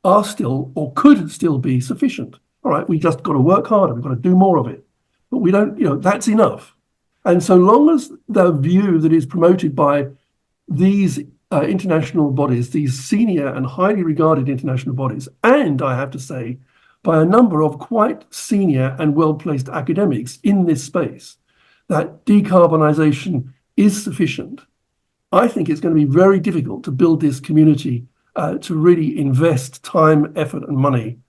[SPEAKER 3] are still, or could still be, sufficient. All right, we just got to work harder, we've got to do more of it. But we don't, that's enough. And so long as the view that is promoted by these international bodies, these senior and highly regarded international bodies, and I have to say, by a number of quite senior and well-placed academics in this space, that decarbonisation is sufficient, I think it's going to be very difficult to build this community to really invest time, effort, and money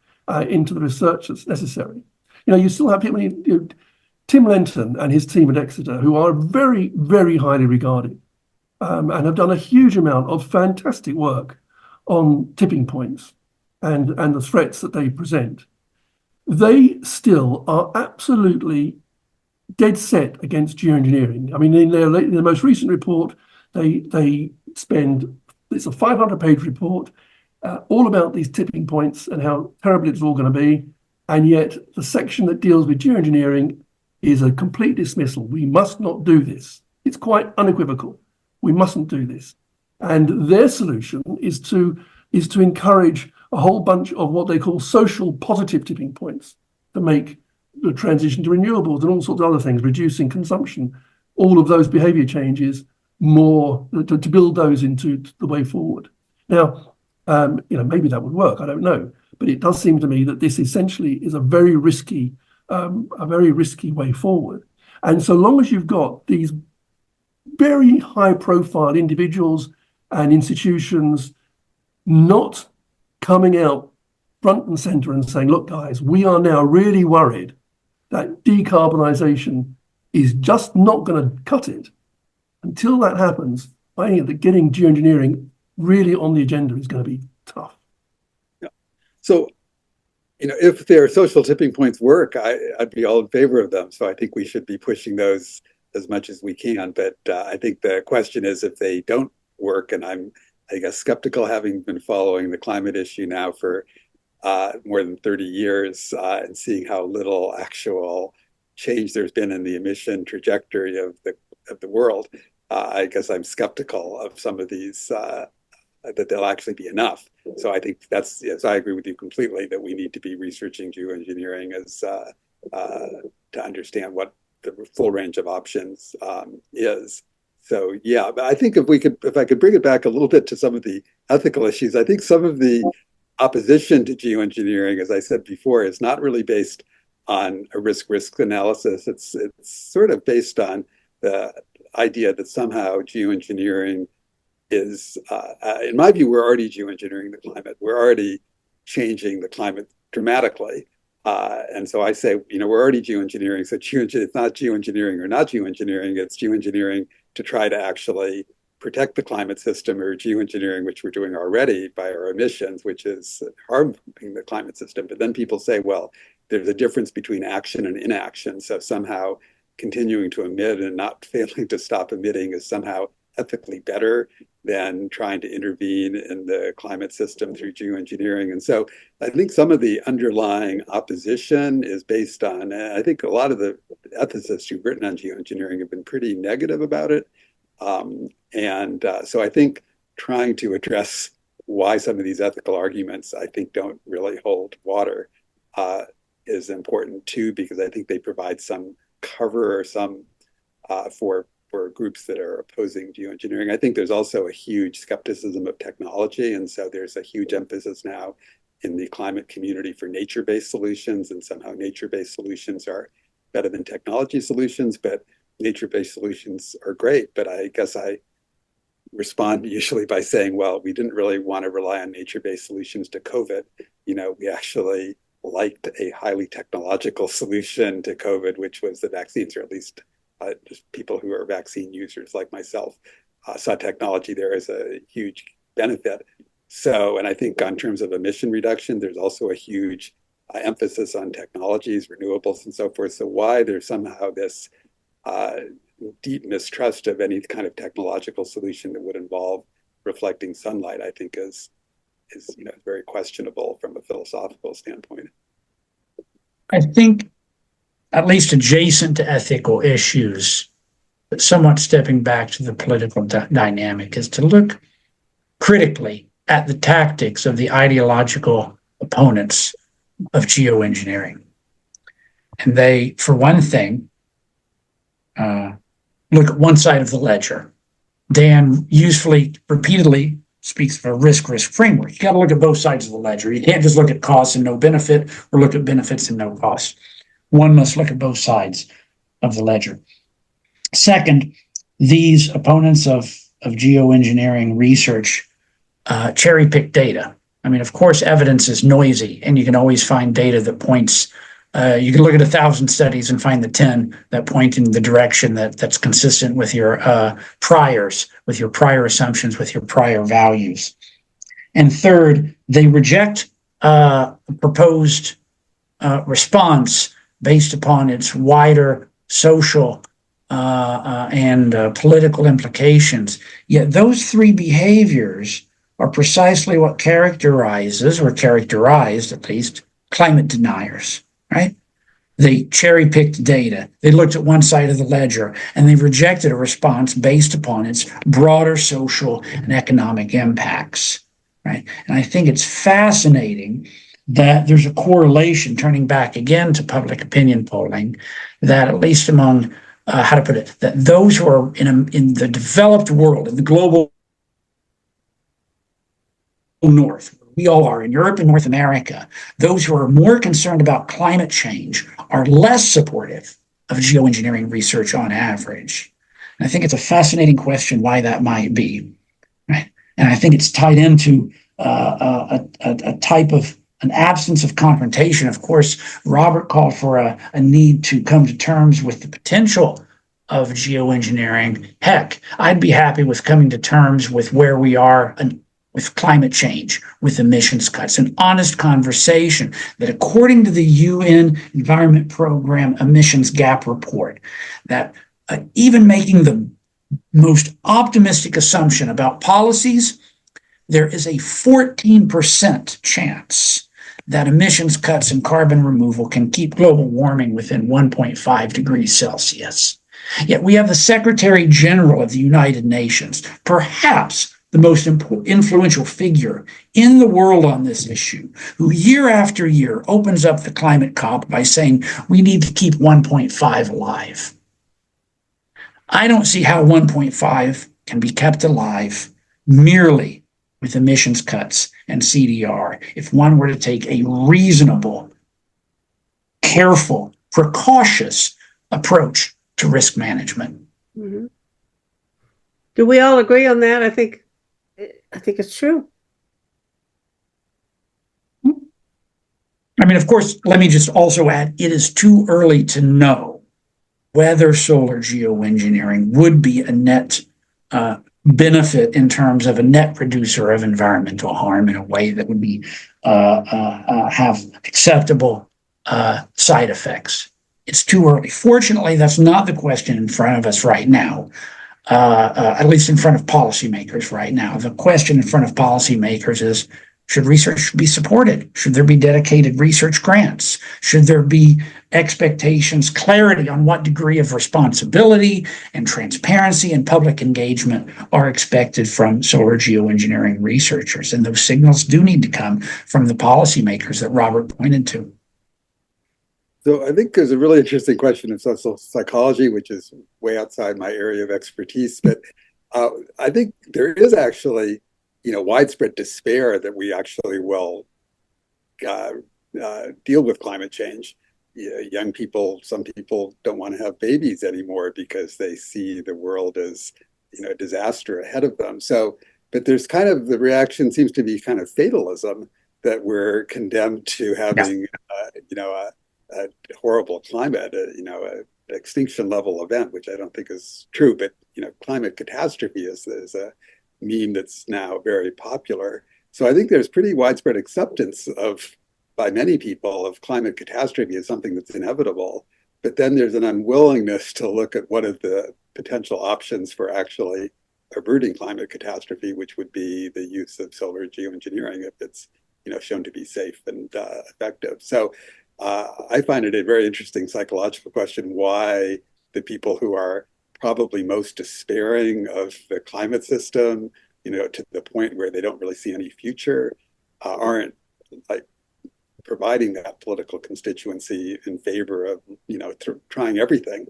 [SPEAKER 3] into the research that's necessary. You still have people, Tim Lenton and his team at Exeter, who are very, very highly regarded and have done a huge amount of fantastic work on tipping points and the threats that they present. They still are absolutely dead set against geoengineering. I mean, in their most recent report, they spend, it's a 500-page report. all about these tipping points and how terrible it's all going to be. And yet the section that deals with geoengineering is a complete dismissal. We must not do this. It's quite unequivocal. We mustn't do this. And their solution is to encourage a whole bunch of what they call social positive tipping points to make the transition to renewables and all sorts of other things, reducing consumption, all of those behavior changes more to build those into the way forward. Now, maybe that would work. I don't know, but it does seem to me that this essentially is a very risky way forward. And so long as you've got these very high-profile individuals and institutions not coming out front and center and saying, look, guys, we are now really worried that decarbonisation is just not going to cut it. Until that happens, I think that getting geoengineering really on the agenda is going to be tough.
[SPEAKER 2] Yeah. So, if their social tipping points work, I'd be all in favor of them. So I think we should be pushing those as much as we can. But I think the question is if they don't work, and I guess, skeptical, having been following the climate issue now for more than 30 years and seeing how little actual change there's been in the emission trajectory of the world. I guess I'm skeptical of some of these, that they'll actually be enough. So I think yes, I agree with you completely that we need to be researching geoengineering as to understand what the full range of options is. So yeah, but I think if I could bring it back a little bit to some of the ethical issues, I think some of the opposition to geoengineering, as I said before, is not really based on a risk analysis. It's sort of based on the idea that somehow geoengineering is, in my view, we're already geoengineering the climate. We're already changing the climate dramatically. And so I say, we're already geoengineering. So it's not geoengineering or not geoengineering. It's geoengineering to try to actually protect the climate system, or geoengineering, which we're doing already by our emissions, which is harming the climate system. But then people say, well, there's a difference between action and inaction. So somehow continuing to emit and not failing to stop emitting is somehow ethically better than trying to intervene in the climate system through geoengineering. And so I think some of the underlying opposition is based on, I think a lot of the ethicists who've written on geoengineering have been pretty negative about it. So I think trying to address why some of these ethical arguments, I think, don't really hold water is important too, because I think they provide some cover or some for groups that are opposing geoengineering. I think there's also a huge skepticism of technology. And so there's a huge emphasis now in the climate community for nature-based solutions. And somehow nature-based solutions are better than technology solutions, but nature-based solutions are great. But I guess I respond usually by saying, well, we didn't really want to rely on nature-based solutions to COVID. We actually liked a highly technological solution to COVID, which was the vaccines, or at least just people who are vaccine users like myself saw technology there as a huge benefit. So, and I think in terms of emission reduction, there's also a huge emphasis on technologies, renewables, and so forth. So why there's somehow this deep mistrust of any kind of technological solution that would involve reflecting sunlight, I think is very questionable from a philosophical standpoint.
[SPEAKER 4] I think, at least adjacent to ethical issues, but somewhat stepping back to the political dynamic, is to look critically at the tactics of the ideological opponents of geoengineering. And they, for one thing, look at one side of the ledger. Dan repeatedly speaks of a risk framework. You got to look at both sides of the ledger. You can't just look at costs and no benefit, or look at benefits and no costs. One must look at both sides of the ledger. Second, these opponents of geoengineering research cherry pick data. I mean, of course, evidence is noisy, and you can always find data that points. You can look at 1,000 studies and find the 10 that point in the direction that's consistent with your priors, with your prior assumptions, with your prior values. And third, they reject a proposed response based upon its wider social and political implications. Yet those three behaviors are precisely what characterized at least, climate deniers, right? They cherry-picked data. They looked at one side of the ledger and they rejected a response based upon its broader social and economic impacts, right? And I think it's fascinating that there's a correlation, turning back again to public opinion polling, that at least among, how to put it, that those who are in the developed world, in the global north, we all are in Europe and North America, those who are more concerned about climate change are less supportive of geoengineering research on average. And I think it's a fascinating question why that might be, right? And I think it's tied into a type of an absence of confrontation. Of course, Robert called for a need to come to terms with the potential of geoengineering. Heck, I'd be happy with coming to terms with where we are with climate change, with emissions cuts, an honest conversation that according to the UN Environment Program emissions gap report, that even making the most optimistic assumption about policies, there is a 14% chance that emissions cuts and carbon removal can keep global warming within 1.5 degrees Celsius. Yet we have the Secretary General of the United Nations, perhaps the most influential figure in the world on this issue, who year after year opens up the climate COP by saying we need to keep 1.5 alive. I don't see how 1.5 can be kept alive merely with emissions cuts and CDR if one were to take a reasonable, careful, precautious approach to risk management.
[SPEAKER 1] Mm-hmm. Do we all agree on that? I think it's true.
[SPEAKER 4] I mean, of course, let me just also add, it is too early to know whether solar geoengineering would be a net benefit in terms of a net producer of environmental harm in a way that would be have acceptable side effects. It's too early. Fortunately, that's not the question in front of us right now. At least in front of policymakers right now. The question in front of policymakers is, should research be supported? Should there be dedicated research grants? Should there be expectations, clarity on what degree of responsibility and transparency and public engagement are expected from solar geoengineering researchers? And those signals do need to come from the policymakers that Robert pointed to.
[SPEAKER 2] So I think there's a really interesting question in social psychology, which is way outside my area of expertise. But I think there is actually, widespread despair that we actually will deal with climate change. Young people, some people don't want to have babies anymore because they see the world as, a disaster ahead of them. So, but there's kind of, the reaction seems to be kind of fatalism, that we're condemned to having, a horrible climate, an extinction level event, which I don't think is true. But climate catastrophe is a meme that's now very popular. So I think there's pretty widespread acceptance by many people of climate catastrophe as something that's inevitable. But then there's an unwillingness to look at what are the potential options for actually averting climate catastrophe, which would be the use of solar geoengineering if it's shown to be safe and effective. So I find it a very interesting psychological question why the people who are probably most despairing of the climate system, to the point where they don't really see any future, aren't providing that political constituency in favor of, trying everything.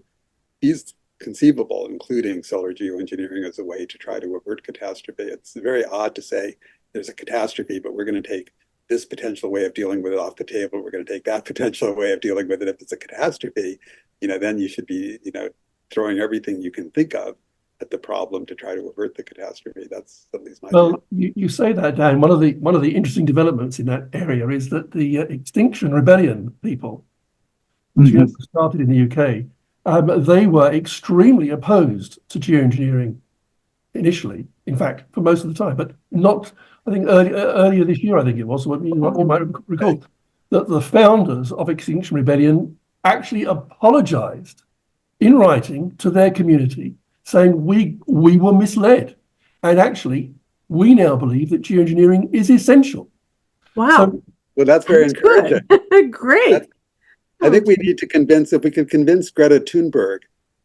[SPEAKER 2] Is conceivable, including solar geoengineering as a way to try to avert catastrophe. It's very odd to say there's a catastrophe, but we're going to take this potential way of dealing with it off the table. We're going to take that potential way of dealing with it. If it's a catastrophe, then you should be, throwing everything you can think of at the problem to try to avert the catastrophe. That's at least my view.
[SPEAKER 3] You say that, Dan. One of the interesting developments in that area is that the Extinction Rebellion people, which started in the UK, they were extremely opposed to geoengineering initially. In fact, for most of the time, but not. I think earlier this year, I think it was, you might recall, that the founders of Extinction Rebellion actually apologized in writing to their community, saying we were misled. And actually, we now believe that geoengineering is essential.
[SPEAKER 1] Wow.
[SPEAKER 3] So,
[SPEAKER 2] Well, that's very
[SPEAKER 1] That's
[SPEAKER 2] encouraging.
[SPEAKER 1] good. Great.
[SPEAKER 2] I think we need to convince, if we could convince Greta Thunberg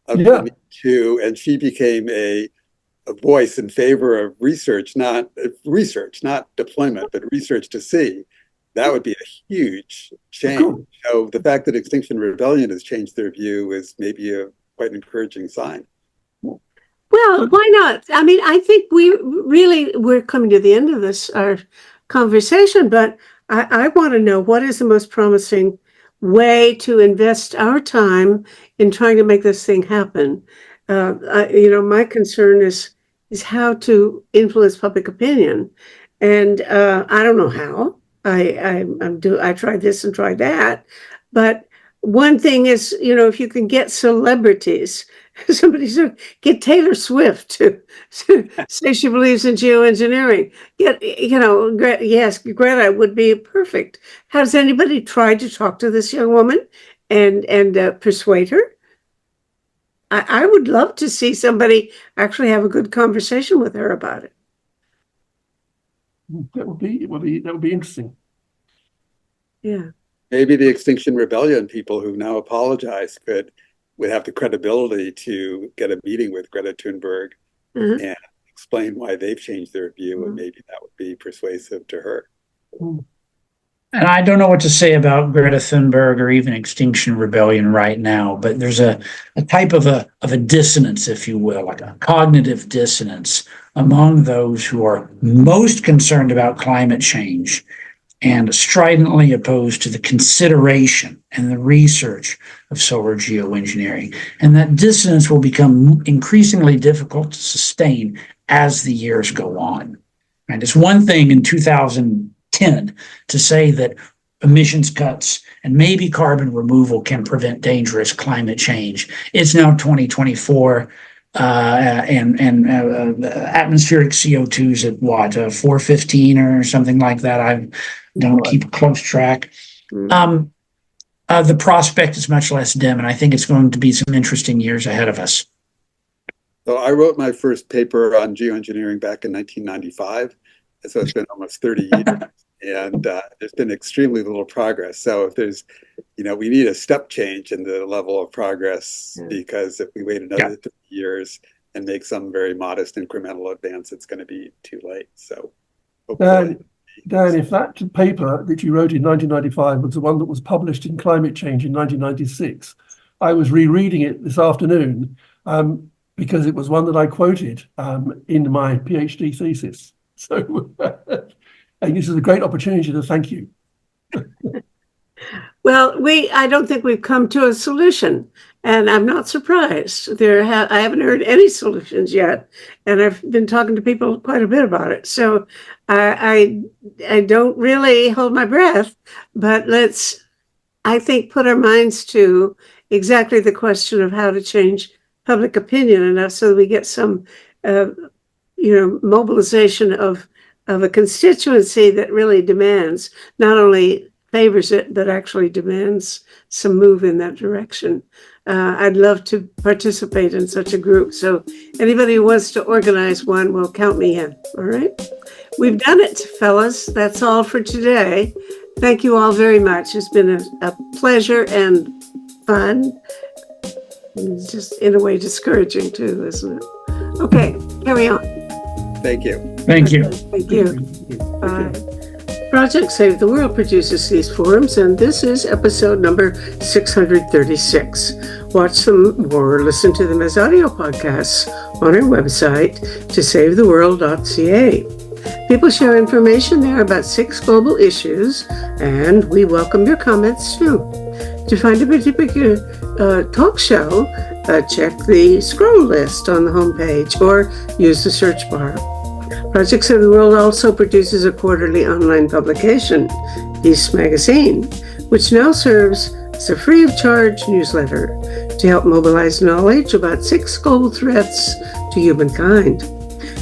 [SPEAKER 2] of
[SPEAKER 3] Yeah.
[SPEAKER 2] the need to, and she became a voice in favor of research, not deployment, but research to see. That would be a huge change.
[SPEAKER 3] Cool.
[SPEAKER 2] So the fact that Extinction Rebellion has changed their view is maybe a quite encouraging sign.
[SPEAKER 1] Well, why not? I mean, I think we're coming to the end of our conversation, but I want to know, what is the most promising way to invest our time in trying to make this thing happen? My concern is how to influence public opinion, and I don't know how. I tried this and tried that, but one thing is, if you can get celebrities, somebody should get Taylor Swift to say she believes in geoengineering. Yes, Greta would be perfect. Has anybody tried to talk to this young woman and persuade her? I would love to see somebody actually have a good conversation with her about it.
[SPEAKER 3] That would be interesting.
[SPEAKER 1] Yeah.
[SPEAKER 2] Maybe the Extinction Rebellion people who now apologize would have the credibility to get a meeting with Greta Thunberg and explain why they've changed their view, and maybe that would be persuasive to her.
[SPEAKER 4] And I don't know what to say about Greta Thunberg or even Extinction Rebellion right now, but there's a type of a dissonance, if you will, like a cognitive dissonance among those who are most concerned about climate change and stridently opposed to the consideration and the research of solar geoengineering. And that dissonance will become increasingly difficult to sustain as the years go on. And it's one thing in 2010 to say that emissions cuts and maybe carbon removal can prevent dangerous climate change. It's now 2024. And atmospheric CO2 is at what, 415 or something like that. I don't keep a close track. The prospect is much less dim, and I think it's going to be some interesting years ahead of us.
[SPEAKER 2] So I wrote my first paper on geoengineering back in 1995. So it's been almost 30 years. And there's been extremely little progress. So if there's, we need a step change in the level of progress, because if we wait another 30 years and make some very modest incremental advance, it's going to be too late. So hopefully.
[SPEAKER 3] Dan, if that paper that you wrote in 1995 was the one that was published in Climate Change in 1996, I was rereading it this afternoon because it was one that I quoted in my PhD thesis. So I think this is a great opportunity to thank you.
[SPEAKER 1] Well, I don't think we've come to a solution, and I'm not surprised. I haven't heard any solutions yet, and I've been talking to people quite a bit about it. So I don't really hold my breath, but let's, I think, put our minds to exactly the question of how to change public opinion enough so that we get some, mobilization of a constituency that really demands, not only favors it, but actually demands some move in that direction. I'd love to participate in such a group. So anybody who wants to organize one will count me in. All right. We've done it, fellas. That's all for today. Thank you all very much. It's been a pleasure and fun. It's just in a way discouraging too, isn't it? Okay, carry on.
[SPEAKER 2] Thank you.
[SPEAKER 4] Thank you.
[SPEAKER 1] Thank you. Bye. Project Save the World produces these forums, and this is episode number 636. Watch them or listen to them as audio podcasts on our website, tosavetheworld.ca. People share information there about 6 global issues, and we welcome your comments too. To find a particular talk show, check the scroll list on the homepage or use the search bar. Project Save the World also produces a quarterly online publication, East Magazine, which now serves as a free of charge newsletter to help mobilize knowledge about 6 global threats to humankind.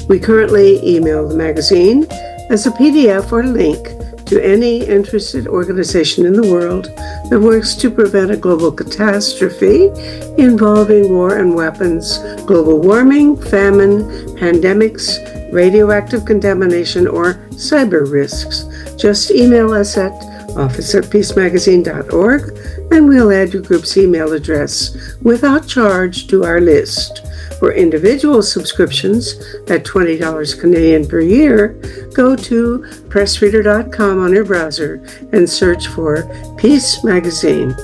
[SPEAKER 1] We currently email the magazine as a PDF or link to any interested organization in the world that works to prevent a global catastrophe involving war and weapons, global warming, famine, pandemics, radioactive contamination, or cyber risks. Just email us at office@peacemagazine.org and we'll add your group's email address without charge to our list. For individual subscriptions at $20 Canadian per year, go to pressreader.com on your browser and search for Peace Magazine.